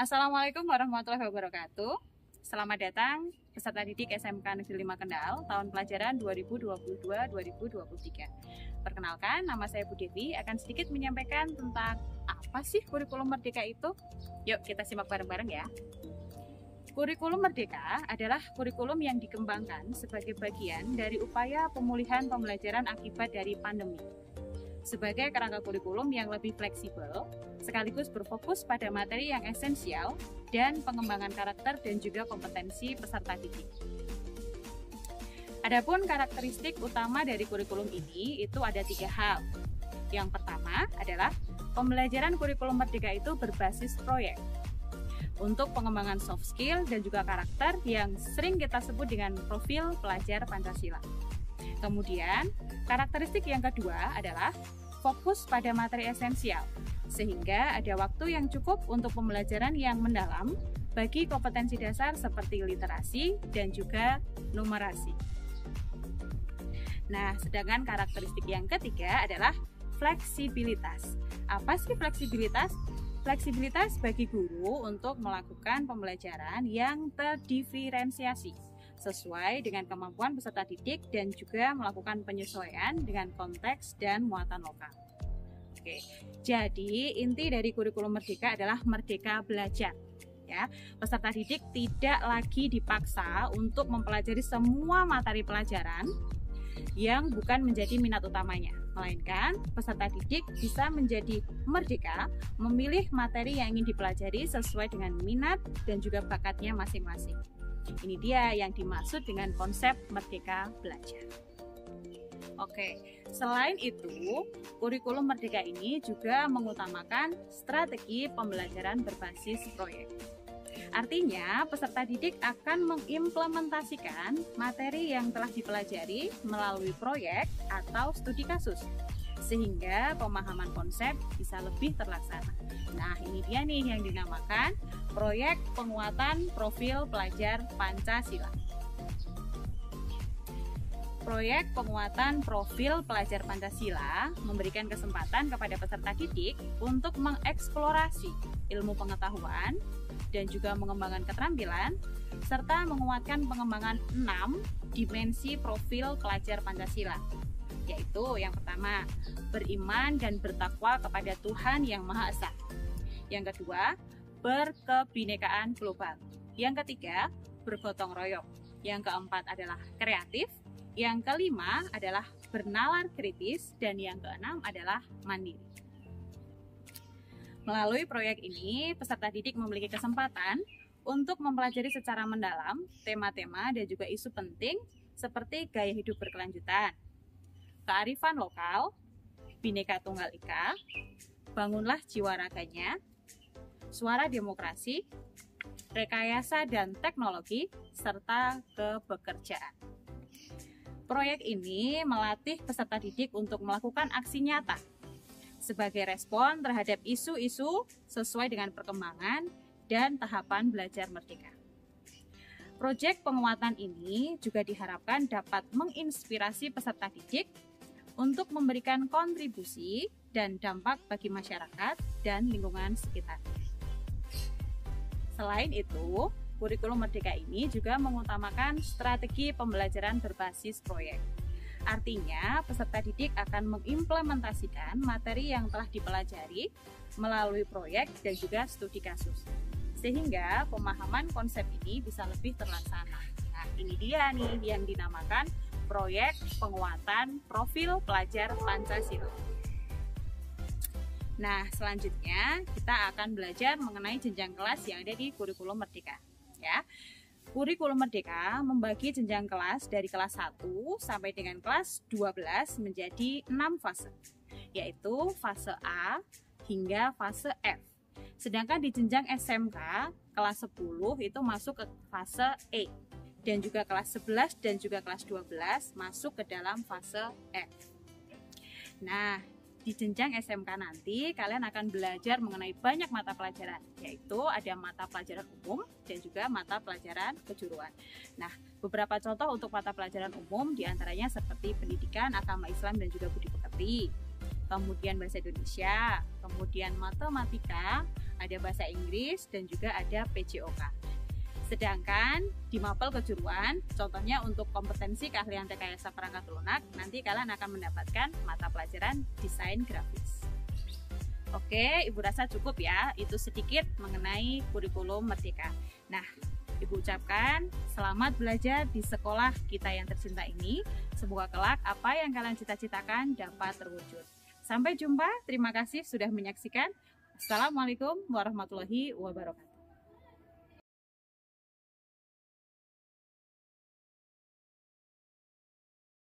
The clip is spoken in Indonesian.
Assalamualaikum warahmatullahi wabarakatuh. Selamat datang peserta didik SMK Negeri 5 Kendal tahun pelajaran 2022-2023. Perkenalkan, nama saya Bu Devi akan sedikit menyampaikan tentang apa sih kurikulum Merdeka itu. Yuk kita simak bareng-bareng ya. Kurikulum Merdeka adalah kurikulum yang dikembangkan sebagai bagian dari upaya pemulihan pembelajaran akibat dari pandemi. Sebagai kerangka kurikulum yang lebih fleksibel, sekaligus berfokus pada materi yang esensial dan pengembangan karakter dan juga kompetensi peserta didik. Adapun karakteristik utama dari kurikulum ini itu ada 3 hal. Yang pertama adalah pembelajaran kurikulum Merdeka itu berbasis proyek untuk pengembangan soft skill dan juga karakter yang sering kita sebut dengan profil pelajar Pancasila. Kemudian, karakteristik yang kedua adalah fokus pada materi esensial, sehingga ada waktu yang cukup untuk pembelajaran yang mendalam bagi kompetensi dasar seperti literasi dan juga numerasi. Nah, sedangkan karakteristik yang ketiga adalah fleksibilitas. Apa sih fleksibilitas? Fleksibilitas bagi guru untuk melakukan pembelajaran yang terdiferensiasi sesuai dengan kemampuan peserta didik dan juga melakukan penyesuaian dengan konteks dan muatan lokal. Oke, jadi inti dari kurikulum Merdeka adalah merdeka belajar. Ya, peserta didik tidak lagi dipaksa untuk mempelajari semua materi pelajaran yang bukan menjadi minat utamanya, melainkan peserta didik bisa menjadi merdeka memilih materi yang ingin dipelajari sesuai dengan minat dan juga bakatnya masing-masing. Ini dia yang dimaksud dengan konsep merdeka belajar. Oke, selain itu, kurikulum Merdeka ini juga mengutamakan strategi pembelajaran berbasis proyek. Artinya, peserta didik akan mengimplementasikan materi yang telah dipelajari melalui proyek atau studi kasus, sehingga pemahaman konsep bisa lebih terlaksana. Nah, ini dia nih yang dinamakan proyek penguatan profil pelajar Pancasila. Proyek penguatan profil pelajar Pancasila memberikan kesempatan kepada peserta didik untuk mengeksplorasi ilmu pengetahuan dan juga mengembangkan keterampilan, serta menguatkan pengembangan 6 dimensi profil pelajar Pancasila, yaitu yang pertama, beriman dan bertakwa kepada Tuhan Yang Maha Esa. Yang kedua, berkebinekaan global. Yang ketiga, bergotong royong. Yang keempat adalah kreatif. Yang kelima adalah bernalar kritis. Dan yang keenam adalah mandiri. Melalui proyek ini, peserta didik memiliki kesempatan untuk mempelajari secara mendalam tema-tema dan juga isu penting seperti gaya hidup berkelanjutan, kearifan lokal, Bhinneka Tunggal Ika, bangunlah jiwa raganya, suara demokrasi, rekayasa dan teknologi, serta kebekerjaan. Proyek ini melatih peserta didik untuk melakukan aksi nyata sebagai respon terhadap isu-isu sesuai dengan perkembangan dan tahapan belajar merdeka. Proyek penguatan ini juga diharapkan dapat menginspirasi peserta didik untuk memberikan kontribusi dan dampak bagi masyarakat dan lingkungan sekitar. Selain itu, kurikulum Merdeka ini juga mengutamakan strategi pembelajaran berbasis proyek. Artinya, peserta didik akan mengimplementasikan materi yang telah dipelajari melalui proyek dan juga studi kasus, sehingga pemahaman konsep ini bisa lebih terlaksana. Nah, ini dia nih yang dinamakan proyek penguatan profil pelajar Pancasila. Nah, selanjutnya kita akan belajar mengenai jenjang kelas yang ada di kurikulum Merdeka. Ya, kurikulum Merdeka membagi jenjang kelas dari kelas 1 sampai dengan kelas 12 menjadi 6 fase, yaitu fase A hingga fase F. Sedangkan di jenjang SMK, kelas 10 itu masuk ke fase E, dan juga kelas 11 dan juga kelas 12 masuk ke dalam fase F. Nah, di jenjang SMK nanti kalian akan belajar mengenai banyak mata pelajaran, yaitu ada mata pelajaran umum dan juga mata pelajaran kejuruan. Nah, beberapa contoh untuk mata pelajaran umum diantaranya seperti pendidikan, agama Islam dan juga budi pekerti, kemudian bahasa Indonesia, kemudian matematika, ada bahasa Inggris, dan juga ada PJOK. Sedangkan di mapel kejuruan, contohnya untuk kompetensi keahlian rekayasa perangkat lunak, nanti kalian akan mendapatkan mata pelajaran desain grafis. Oke, Ibu rasa cukup ya, itu sedikit mengenai kurikulum Merdeka. Nah, Ibu ucapkan selamat belajar di sekolah kita yang tercinta ini. Semoga kelak apa yang kalian cita-citakan dapat terwujud. Sampai jumpa, terima kasih sudah menyaksikan. Assalamualaikum warahmatullahi wabarakatuh.